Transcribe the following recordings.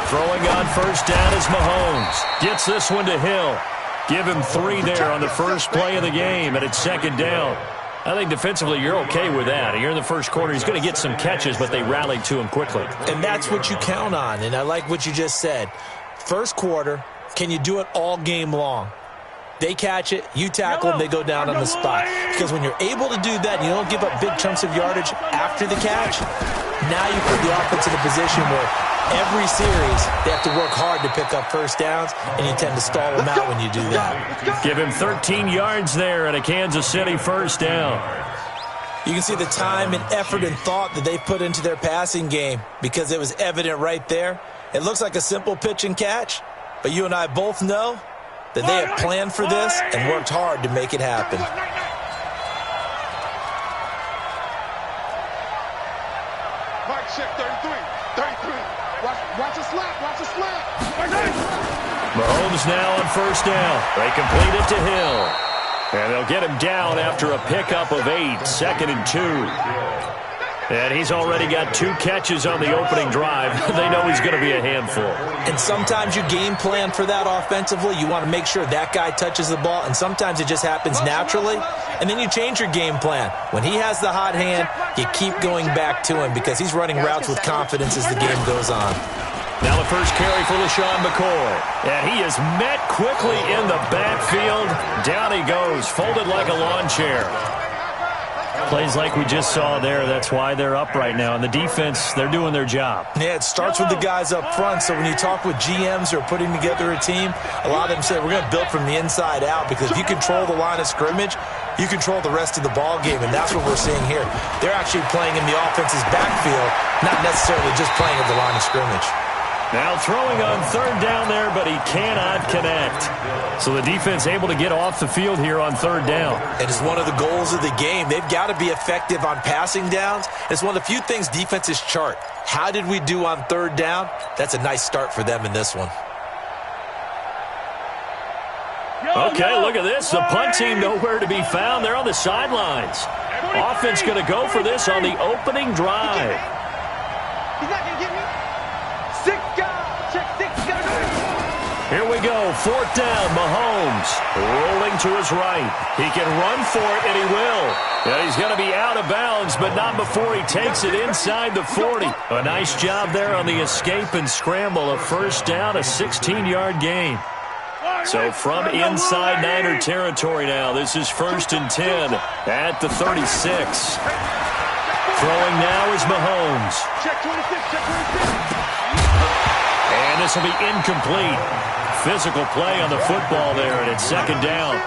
Throwing on first down is Mahomes. Gets this one to Hill. Give him 3 there on the first play of the game, and it's second down. I think defensively you're okay with that. Here in the first quarter, he's going to get some catches, but they rallied to him quickly. And that's what you count on, and I like what you just said. First quarter, can you do it all game long? They catch it, you tackle them, they go down on the spot. Because when you're able to do that and you don't give up big chunks of yardage after the catch, now you put the offense in a position where every series they have to work hard to pick up first downs, and you tend to stall them out when you do that. Give him 13 yards there and a Kansas City first down. You can see the time and effort and thought that they put into their passing game because it was evident right there. It looks like a simple pitch and catch, but you and I both know that they have planned for this and worked hard to make it happen. Mike, check 33. Watch the slap. Watch the slap. Mahomes now on first down. They complete it to Hill. And they'll get him down after a pickup of 8, 2nd and 2. And he's already got 2 catches on the opening drive. They know he's going to be a handful. And sometimes you game plan for that offensively. You want to make sure that guy touches the ball, and sometimes it just happens naturally. And then you change your game plan. When he has the hot hand, you keep going back to him because he's running routes with confidence as the game goes on. Now the first carry for LaShawn McCoy. And he is met quickly in the backfield. Down he goes, folded like a lawn chair. Plays like we just saw there. That's why they're up right now. And the defense, they're doing their job. Yeah, it starts with the guys up front. So when you talk with GMs who are putting together a team, a lot of them say we're going to build from the inside out because if you control the line of scrimmage, you control the rest of the ball game, and that's what we're seeing here. They're actually playing in the offense's backfield, not necessarily just playing at the line of scrimmage. Now throwing on third down there, but he cannot connect. So the defense able to get off the field here on third down. It is one of the goals of the game. They've got to be effective on passing downs. It's one of the few things defenses chart. How did we do on third down? That's a nice start for them in this one. Okay, look at this. The punt team nowhere to be found. They're on the sidelines. Offense going to go for this on the opening drive. He's not going to get me. 6 guys. Check 6 guys. Here we go. 4th down. Mahomes rolling to his right. He can run for it, and he will. And he's going to be out of bounds, but not before he takes it inside the 40. A nice job there on the escape and scramble. A first down, a 16-yard gain. So from inside Niner territory now, this is 1st and 10 at the 36. Throwing now is Mahomes. Check 26. Check 26. And this will be incomplete. Physical play on the football there, and it's 2nd down.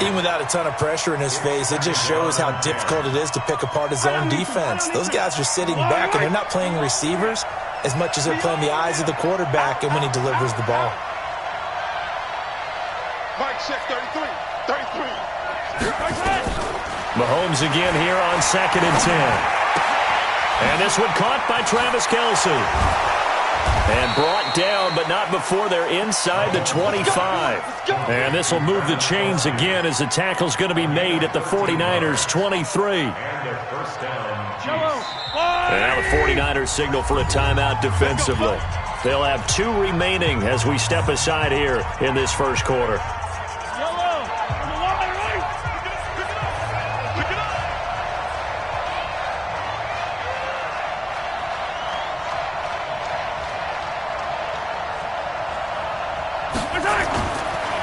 Even without a ton of pressure in his face, it just shows how difficult it is to pick apart his own defense. Those guys are sitting back, and they're not playing receivers as much as they're playing the eyes of the quarterback and when he delivers the ball. Mike, check 33. 33. Mahomes again here on 2nd and 10. And this one caught by Travis Kelce. And brought down, but not before they're inside the 25. And this will move the chains again as the tackle's going to be made at the 49ers' 23. And now the 49ers signal for a timeout defensively. They'll have 2 remaining as we step aside here in this first quarter.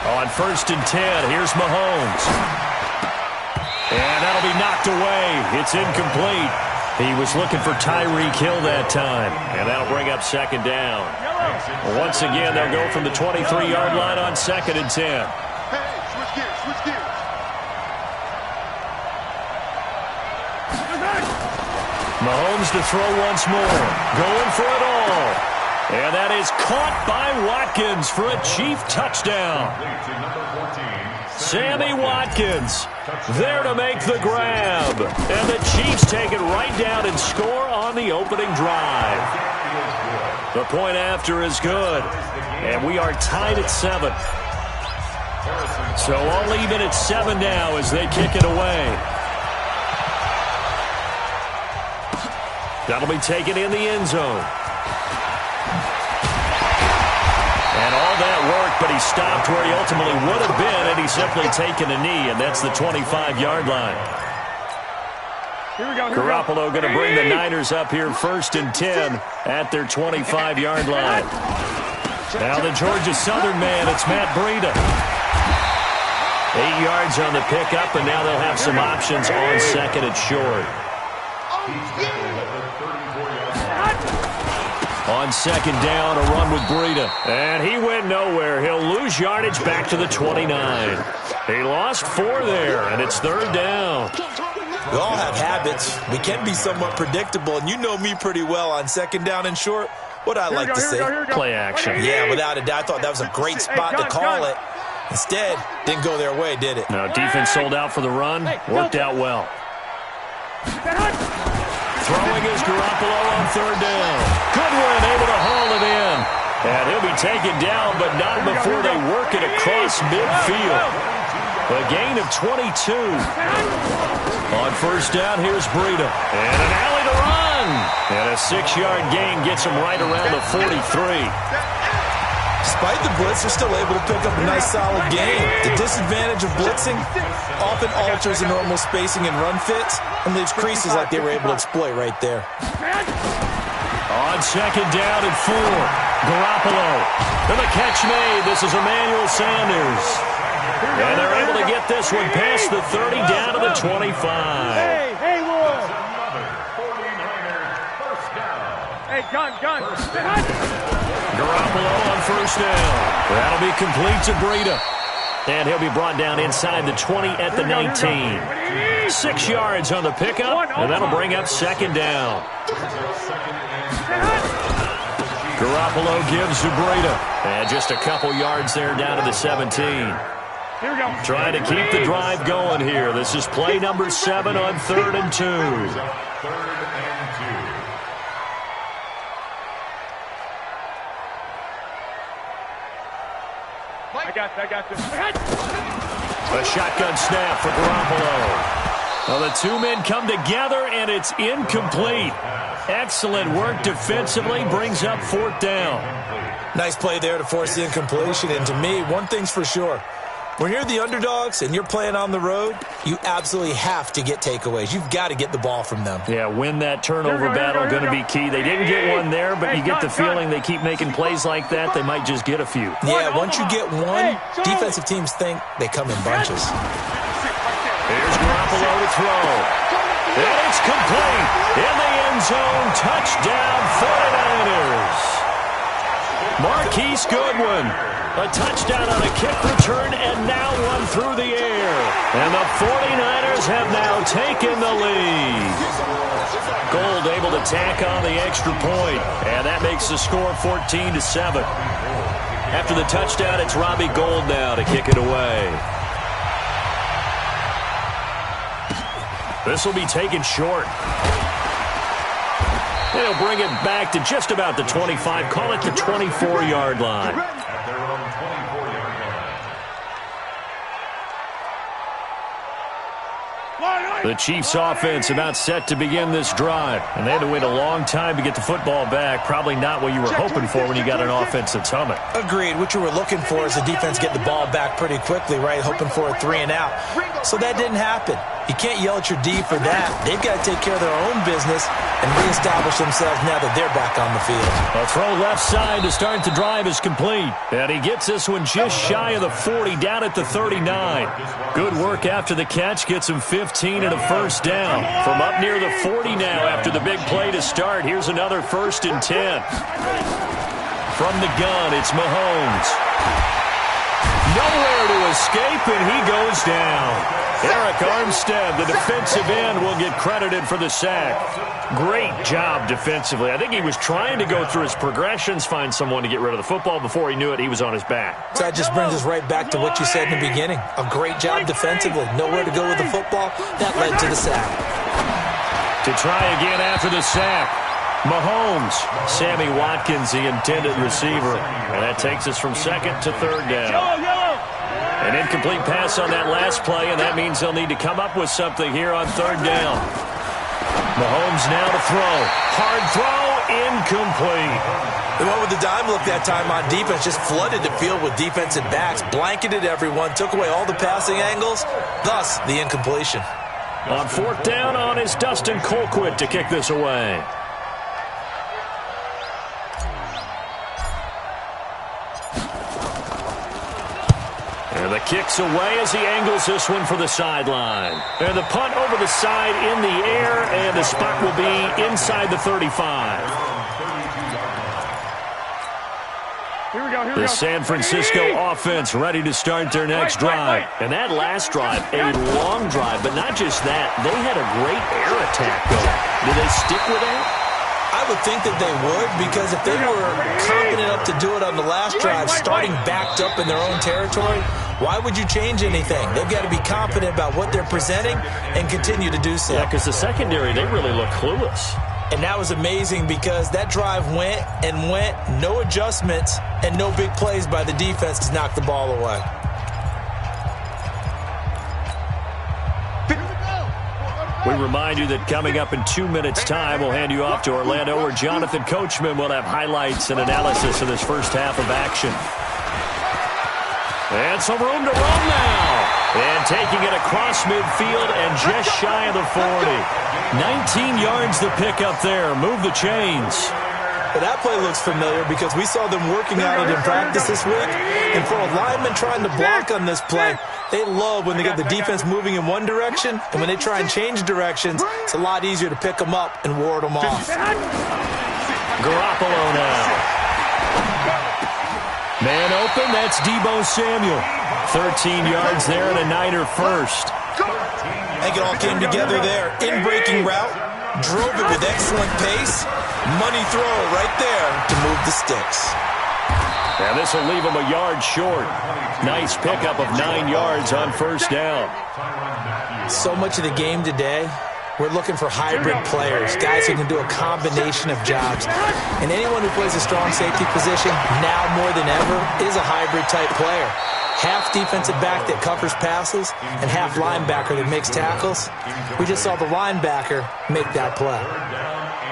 On 1st and 10, here's Mahomes. And that'll be knocked away. It's incomplete. He was looking for Tyreek Hill that time. And that'll bring up 2nd down. Once again, they'll go from the 23-yard line on 2nd and 10. Hey, switch gears. Switch gears. Mahomes to throw once more. Going for it all. And that is caught by Watkins for a Chief touchdown. Sammy Watkins there to make the grab. And the Chiefs take it right down and score on the opening drive. The point after is good. And we are tied at 7. So all even at 7 now as they kick it away. That'll be taken in the end zone. And all that work, but he stopped where he ultimately would have been, and he's simply taken a knee, and that's the 25-yard line. Garoppolo going to bring the Niners up here 1st and 10 at their 25-yard line. Now the Georgia Southern man, it's Matt Breida. 8 yards on the pickup, and now they'll have some options on 2nd and short. On 2nd down, a run with Breida. And he went nowhere. He'll lose yardage back to the 29. He lost 4 there, and it's 3rd down. We all have habits. We can be somewhat predictable, and you know me pretty well on 2nd down and short. What I like to say? Play action. Yeah, without a doubt. I thought that was a great spot to call it. Instead, didn't go their way, did it? No, defense sold out for the run. Worked out well. Throwing is Garoppolo on 3rd down. Goodwin able to haul it in. And he'll be taken down, but not before they work it across midfield. A gain of 22. On 1st down, here's Breida. And an alley to run. And a 6-yard gain gets him right around the 43. Despite the blitz, they're still able to pick up a nice, solid gain. The disadvantage of blitzing often alters the normal spacing and run fits and leaves creases like they were able to exploit right there. On 2nd down and 4, Garoppolo. And the catch made. This is Emmanuel Sanders. And they're able to get this one past the 30 down to the 25. Hey, Lord. Hey, gun. Garoppolo on 1st down. That'll be complete to Breida. And he'll be brought down inside the 20 at the 19. 6 yards on the pickup, and that'll bring up 2nd down. Garoppolo gives to Breida. And just a couple yards there down to the 17. Trying to keep the drive going here. This is play number 7 on 3rd and 2. I got this. A shotgun snap for Garoppolo. Well, the 2 men come together, and it's incomplete. Excellent work defensively. Brings up 4th down. Nice play there to force the incompletion. And to me, one thing's for sure. When you're the underdogs and you're playing on the road, you absolutely have to get takeaways. You've got to get the ball from them. Yeah, win that turnover battle, going to be key. They didn't get one there, but you get the feeling they keep making plays like that, they might just get a few. Yeah, once you get one, defensive teams think they come in bunches. Here's Garoppolo to throw. And it's complete. In the end zone, touchdown 49ers. Marquise Goodwin. A touchdown on a kick return and now one through the air. And the 49ers have now taken the lead. Gold able to tack on the extra point, and that makes the score 14-7. After the touchdown, it's Robbie Gould now to kick it away. This will be taken short. And he'll bring it back to just about the 25. Call it the 24-yard line. The Chiefs offense about set to begin this drive. And they had to wait a long time to get the football back. Probably not what you were hoping for when you got an offense that's humming. Agreed. What you were looking for is the defense get the ball back pretty quickly, right? Hoping for a 3 and out. So that didn't happen. You can't yell at your D for that. They've got to take care of their own business and reestablish themselves now that they're back on the field. A throw left side to start the drive is complete. And he gets this one just shy of the 40, down at the 39. Good work after the catch. Gets him 15 and a first down. From up near the 40 now after the big play to start. Here's another 1st and 10. From the gun, it's Mahomes. Nowhere to escape, and he goes down. Eric Armstead, the defensive end, will get credited for the sack. Great job defensively. I think he was trying to go through his progressions, find someone to get rid of the football. Before he knew it, he was on his back. So that just brings us right back to what you said in the beginning. A great job defensively. Nowhere to go with the football. That led to the sack. To try again after the sack. Mahomes, Sammy Watkins, the intended receiver. And that takes us from 2nd to 3rd down. An incomplete pass on that last play, and that means they'll need to come up with something here on 3rd down. Mahomes now to throw. Hard throw, incomplete. They went with the dime look that time on defense, just flooded the field with defensive backs, blanketed everyone, took away all the passing angles, thus the incompletion. On fourth down on is Dustin Colquitt to kick this away. And the kick's away as he angles this one for the sideline. And the punt over the side in the air, and the spot will be inside the 35. The San Francisco offense ready to start their next drive. And that last drive, a long drive, but not just that. They had a great air attack going. Do they stick with that? I would think that they would, because if they were confident enough to do it on the last drive, starting backed up in their own territory, why would you change anything? They've got to be confident about what they're presenting and continue to do so. Yeah, because the secondary, they really look clueless. And that was amazing because that drive went and went, no adjustments, and no big plays by the defense to knock the ball away. We remind you that coming up in 2 minutes' time, we'll hand you off to Orlando, where Jonathan Coachman will have highlights and analysis of this first half of action. And some room to run now. And taking it across midfield and just shy of the 40. 19 yards to pick up there. Move the chains. But that play looks familiar because we saw them working on it in practice this week. And for a lineman trying to block on this play, they love when they get the defense moving in one direction. And when they try and change directions, it's a lot easier to pick them up and ward them off. Garoppolo now. Man open, that's Deebo Samuel. 13 yards there and a Niner first. I think it all came together there. In-breaking route, drove it with excellent pace. Money throw right there to move the sticks. And this will leave him a yard short. Nice pickup of 9 yards on first down. So much of the game today, we're looking for hybrid players, guys who can do a combination of jobs. And anyone who plays a strong safety position, now more than ever, is a hybrid-type player. Half defensive back that covers passes and half linebacker that makes tackles. We just saw the linebacker make that play.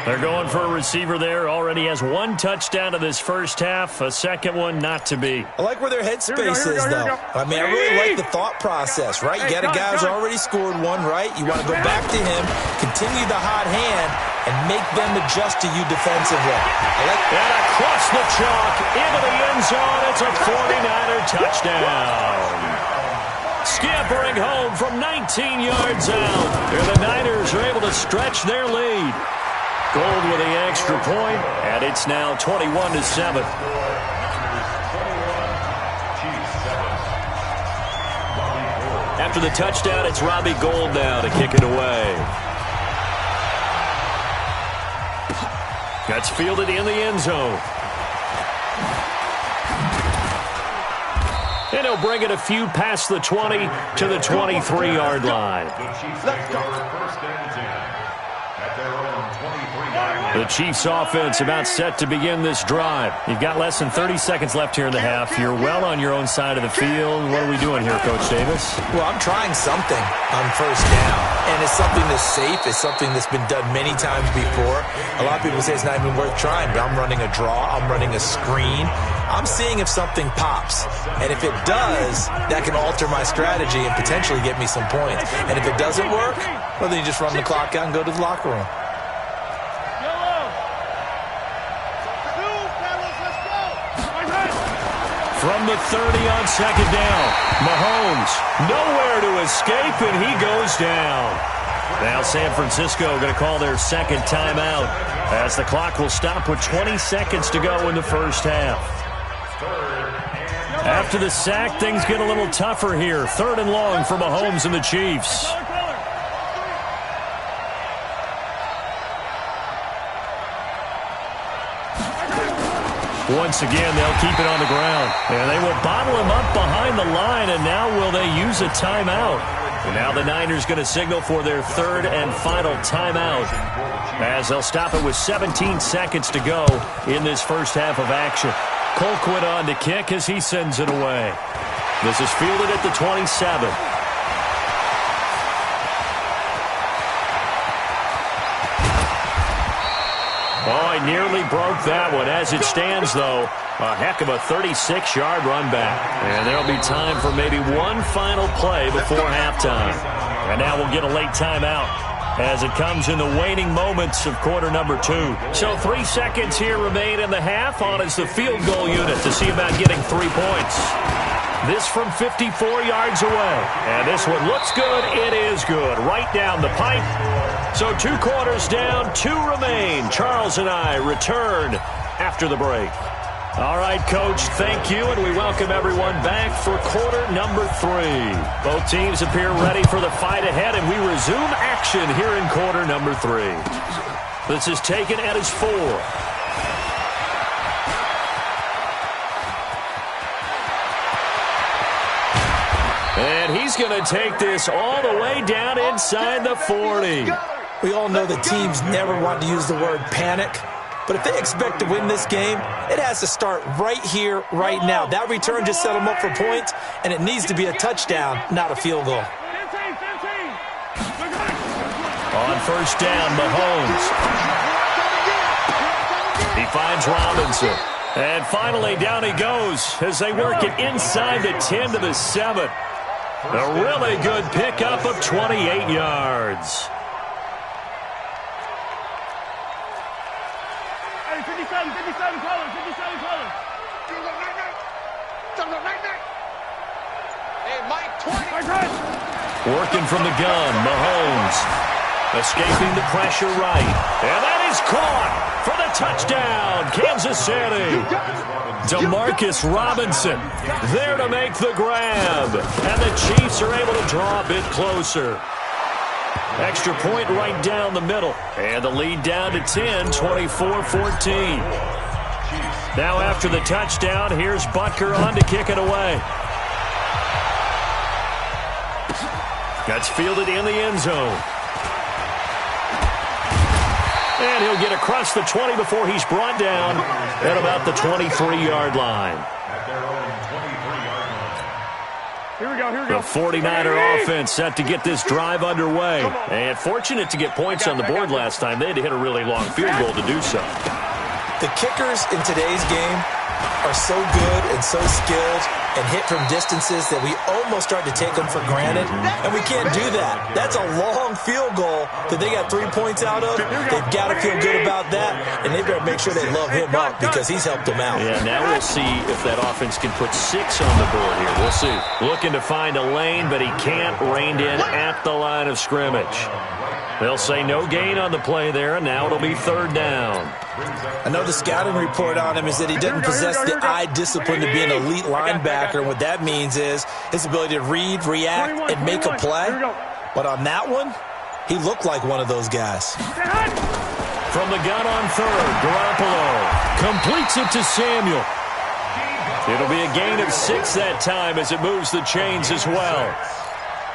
They're going for a receiver there. Already has one touchdown to this first half. A second one not to be. I like where their headspace is, though. I mean, I really like the thought process, right? You got a guy who's already scored one, right? You want to go back to him, continue the hot hand, and make them adjust to you defensively. And across the chalk, into the end zone. It's a 49er touchdown. Scampering home from 19 yards out. And the Niners are able to stretch their lead. Gold with the extra point, and it's now 21-7. After the touchdown, it's Robbie Gould now to kick it away. That's fielded in the end zone. And he'll bring it a few past the 20 to the 23-yard line. The Chiefs offense about set to begin this drive. You've got less than 30 seconds left here in the half. You're well on your own side of the field. What are we doing here, Coach Davis? Well, I'm trying something on first down. And it's something that's safe. It's something that's been done many times before. A lot of people say it's not even worth trying, but I'm running a draw. I'm running a screen. I'm seeing if something pops. And if it does, that can alter my strategy and potentially get me some points. And if it doesn't work, well, then you just run the clock out and go to the locker room. From the 30 on second down, Mahomes nowhere to escape, and he goes down. Now San Francisco going to call their second timeout as the clock will stop with 20 seconds to go in the first half. After the sack, things get a little tougher here. 3rd and long for Mahomes and the Chiefs. Once again, they'll keep it on the ground. And they will bottle him up behind the line, and now will they use a timeout? And now the Niners going to signal for their 3rd and final timeout as they'll stop it with 17 seconds to go in this first half of action. Colquitt on to kick as he sends it away. This is fielded at the 27. Oh, I nearly broke that one. As it stands, though, a heck of a 36-yard run back. And there'll be time for maybe one final play before halftime. And now we'll get a late timeout as it comes in the waning moments of quarter number 2. So 3 seconds here remain in the half. On is the field goal unit to see about getting 3 points. This from 54 yards away. And this one looks good. It is good. Right down the pipe. So 2 quarters down, 2 remain. Charles and I return after the break. All right, Coach, thank you, and we welcome everyone back for quarter number 3. Both teams appear ready for the fight ahead, and we resume action here in quarter number 3. This is taken at his 4. And he's going to take this all the way down inside the 40. We all know the teams never want to use the word panic. But if they expect to win this game, it has to start right here, right now. That return just set them up for points, and it needs to be a touchdown, not a field goal. On first down, Mahomes. He finds Robinson. And finally, down he goes as they work it inside the 10 to the 7. A really good pickup of 28 yards. 57 colors. Hey, Mike, 20. Working from the gun, Mahomes. Escaping the pressure right. And that is caught for the touchdown, Kansas City. Demarcus Robinson there to make the grab. And the Chiefs are able to draw a bit closer. Extra point right down the middle. And the lead down to 10, 24-14. Now after the touchdown, here's Butker on to kick it away. That's fielded in the end zone. And he'll get across the 20 before he's brought down at about the 23-yard line. Here we go. The 49er offense set to get this drive underway. And fortunate to get points on the board last time. They had to hit a really long field goal to do so. The kickers in today's game are so good and so skilled and hit from distances that we almost start to take them for granted, and we can't do that. That's a long field goal that they got 3 points out of. They've got to feel good about that, and they better make sure they love him up because he's helped them out. Yeah, now we'll see if that offense can put 6 on the board here. We'll see. Looking to find a lane, but he can't. Reined in at the line of scrimmage. They'll say no gain on the play there, and now it'll be third down. I know the scouting report on him is that he doesn't possess the eye discipline to be an elite linebacker, and what that means is his ability to read, react, and make a play. But on that one, he looked like one of those guys. From the gun on third, Garoppolo completes it to Samuel. It'll be a gain of 6 that time as it moves the chains as well.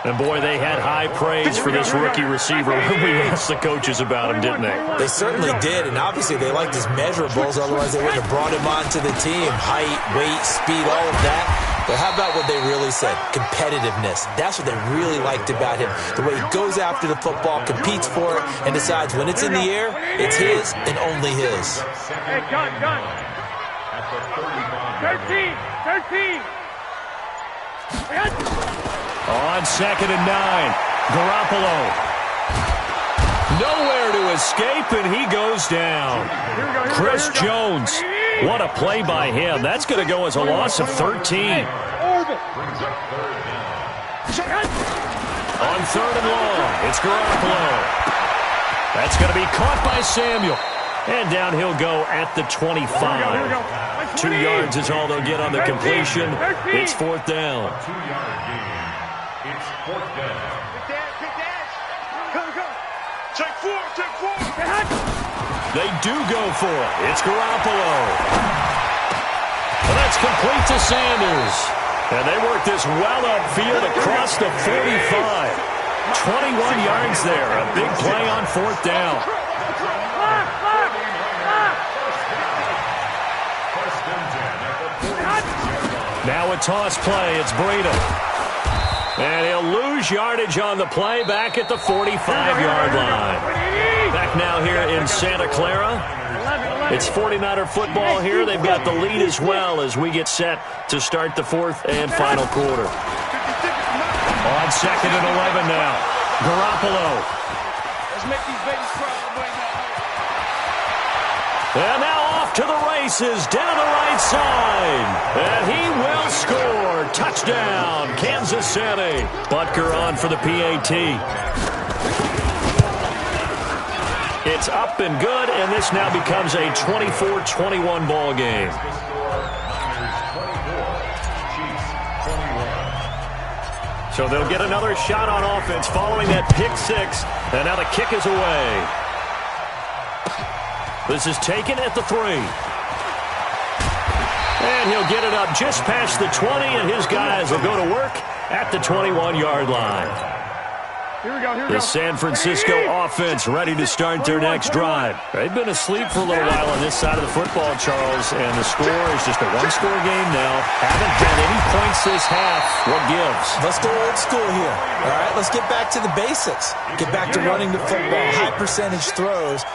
And, boy, they had high praise for this rookie receiver when we asked the coaches about him, didn't they? They certainly did, and obviously they liked his measurables, otherwise they wouldn't have brought him onto the team. Height, weight, speed, all of that. But how about what they really said? Competitiveness. That's what they really liked about him. The way he goes after the football, competes for it, and decides when it's in the air, it's his and only his. Hey, gun. 13. On 2nd and 9, Garoppolo. Nowhere to escape, and he goes down. Chris Jones. What a play by him. That's going to go as a loss of 13. On 3rd and long, it's Garoppolo. That's going to be caught by Samuel. And down he'll go at the 25. 2 yards is all they'll get on the completion. It's 4th down. Good dash. Go. Take four. They do go for it. It's Garoppolo. And that's complete to Sanders. And they work this well upfield across the 45. 21 yards there. A big play on 4th down. Now a toss play. It's Breida. And he'll lose yardage on the play back at the 45-yard line. Back now here in Santa Clara. It's 49er football here. They've got the lead as well as we get set to start the fourth and final quarter. On second and 11 now. Garoppolo. Let's make these babies cry. And now off to the races, down the right side. And he will score. Touchdown, Kansas City. Butker on for the PAT. It's up and good, and this now becomes a 24-21 ball game. So they'll get another shot on offense following that pick six, and now the kick is away. This is taken at the 3. And he'll get it up just past the 20, and his guys will go to work at the 21-yard line. Here we go, here we The go. San Francisco offense ready to start their next drive. They've been asleep for a little while on this side of the football, Charles, and the score is just a one-score game now. Haven't had any points this half. What gives? Let's go old school here. All right, let's get back to the basics. Get back to running the football, high percentage throws.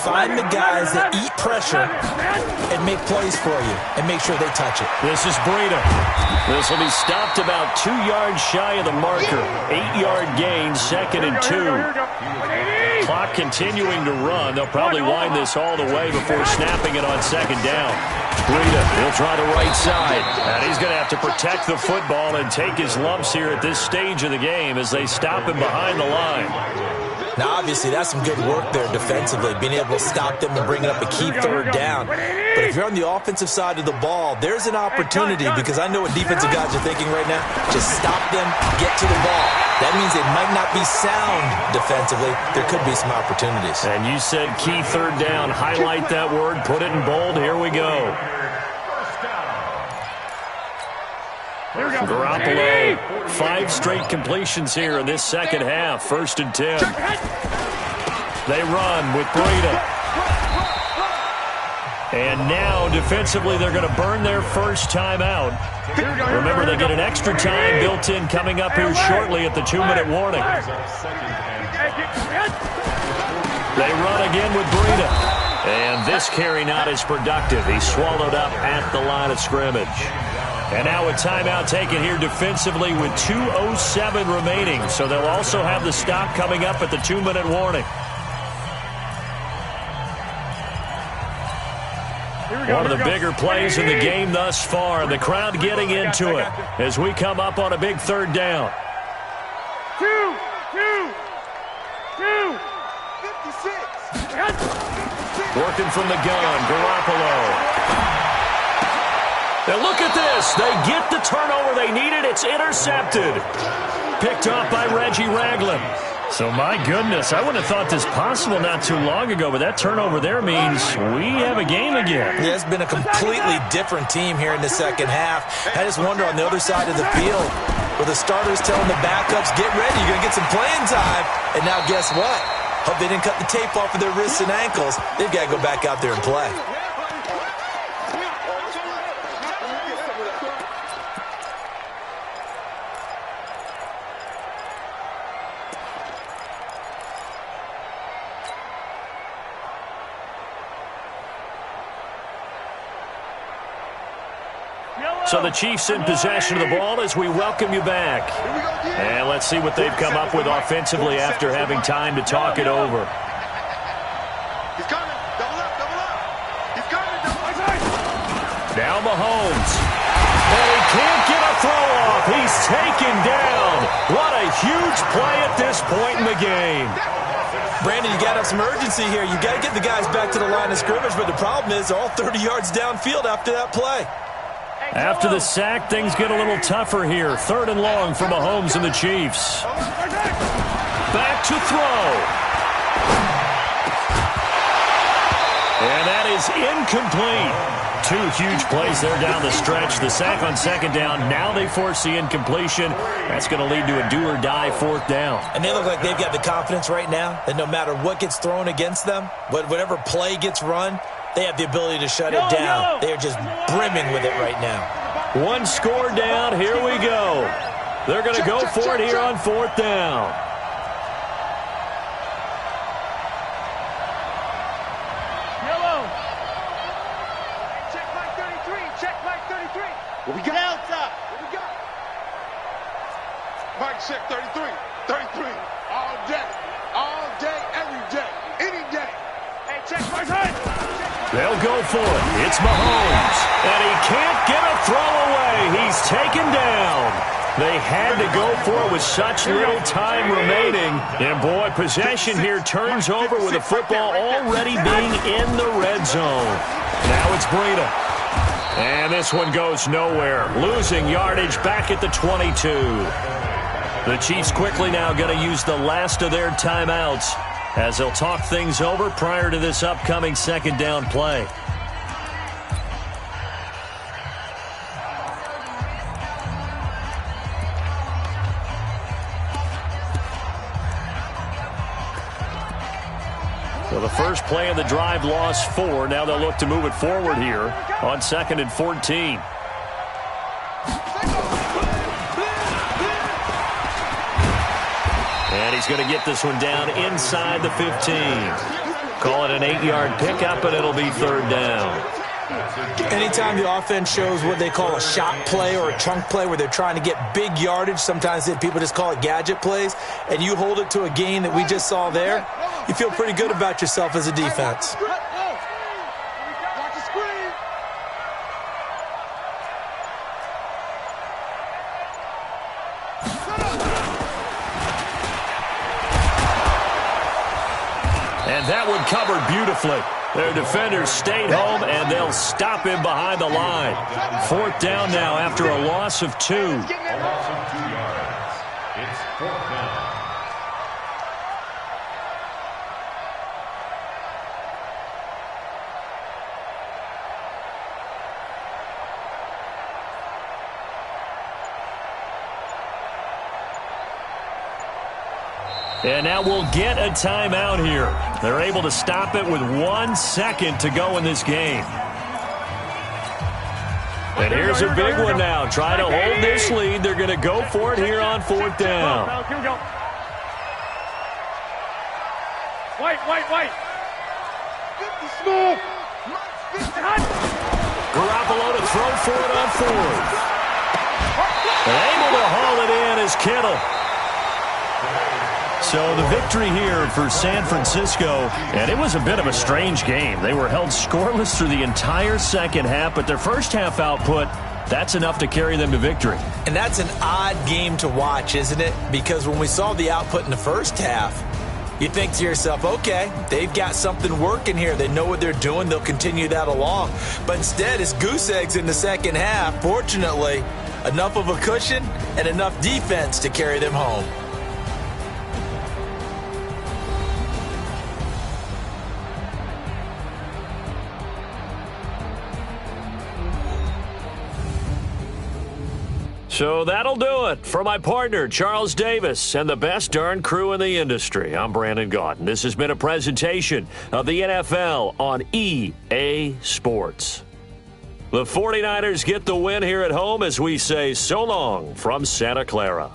Find the guys that eat pressure and make plays for you and make sure they touch it. This is Breida. This will be stopped about 2 yards shy of the marker. 8-yard gain, second and 2. Clock continuing to run. They'll probably wind this all the way before snapping it on second down. Breida, he'll try the right side. And he's going to have to protect the football and take his lumps here at this stage of the game as they stop him behind the line. Now, obviously, that's some good work there defensively, being able to stop them and bring up a key third down. But if you're on the offensive side of the ball, there's an opportunity, because I know what defensive guys are thinking right now. Just stop them, get to the ball. That means they might not be sound defensively. There could be some opportunities. And you said key third down. Highlight that word. Put it in bold. Here we go. Garoppolo, 5 straight completions here in this second half. 1st and 10. They run with Breida. And now, defensively, they're going to burn their first time out. Remember, they get an extra time built in coming up here shortly at the 2-minute warning. They run again with Breida. And this carry not as productive. He's swallowed up at the line of scrimmage. And now a timeout taken here defensively with 2:07 remaining. So they'll also have the stop coming up at the 2-minute warning. One of the bigger plays in the game thus far. The crowd getting into it as we come up on a big third down. 2. 56. Working from the gun, Garoppolo. Now look at this. They get the turnover they needed. It's intercepted. Picked off by Reggie Ragland. So, my goodness, I wouldn't have thought this possible not too long ago, but that turnover there means we have a game again. Yeah, it's been a completely different team here in the second half. I just wonder on the other side of the field, where the starters telling the backups, get ready, you're going to get some playing time. And now guess what? Hope they didn't cut the tape off of their wrists and ankles. They've got to go back out there and play. So the Chiefs in possession of the ball as we welcome you back. And let's see what they've come up with offensively after having time to talk it over. He's coming. Double up, double up. He's coming. Double up. Now Mahomes. And he can't get a throw off. He's taken down. What a huge play at this point in the game. Brandon, you got to have some urgency here. You got to get the guys back to the line of scrimmage, but the problem is they're all 30 yards downfield after that play. After the sack, things get a little tougher here. 3rd and long for Mahomes and the Chiefs. Back to throw. And that is incomplete. 2 huge plays there down the stretch. The sack on second down. Now they force the incompletion. That's going to lead to a do-or-die 4th down. And they look like they've got the confidence right now that no matter what gets thrown against them, whatever play gets run, they have the ability to shut it down. They are just brimming with it right now. 1 score down. Here we go. They're going to go for it here on 4th down. What we got? Delta. What we got? Mike check 33. 33. All day, every day, any day. Hey, check right hand. They'll go for it. It's Mahomes. And he can't get a throw away. He's taken down. They had to go for it with such little time remaining. And, boy, possession here turns over with the football already being in the red zone. Now it's Breida. And this one goes nowhere. Losing yardage back at the 22. The Chiefs quickly now going to use the last of their timeouts as they'll talk things over prior to this upcoming second down play. So the first play of the drive lost 4. Now they'll look to move it forward here on 2nd and 14. And he's going to get this one down inside the 15. Call it an 8-yard pickup, and it'll be 3rd down. Anytime the offense shows what they call a shot play or a chunk play where they're trying to get big yardage, sometimes people just call it gadget plays, and you hold it to a gain that we just saw there, you feel pretty good about yourself as a defense. And that one covered beautifully. Their defenders stayed home, and they'll stop him behind the line. 4th down now after a loss of 2. A loss of 2 yards. It's 4th down. And now we'll get a timeout here. They're able to stop it with 1 second to go in this game. And here's a big one now. Trying to hold this lead. They're going to go for it here on 4th down. Here we go. Wait. Smooth. Garoppolo to throw for it on 4th. And able to haul it in is Kittle. So the victory here for San Francisco, and it was a bit of a strange game. They were held scoreless through the entire second half, but their first half output, that's enough to carry them to victory. And that's an odd game to watch, isn't it? Because when we saw the output in the first half, you think to yourself, okay, they've got something working here. They know what they're doing. They'll continue that along. But instead, it's goose eggs in the second half. Fortunately, enough of a cushion and enough defense to carry them home. So that'll do it. For my partner, Charles Davis, and the best darn crew in the industry, I'm Brandon Gaudin. This has been a presentation of the NFL on EA Sports. The 49ers get the win here at home as we say so long from Santa Clara.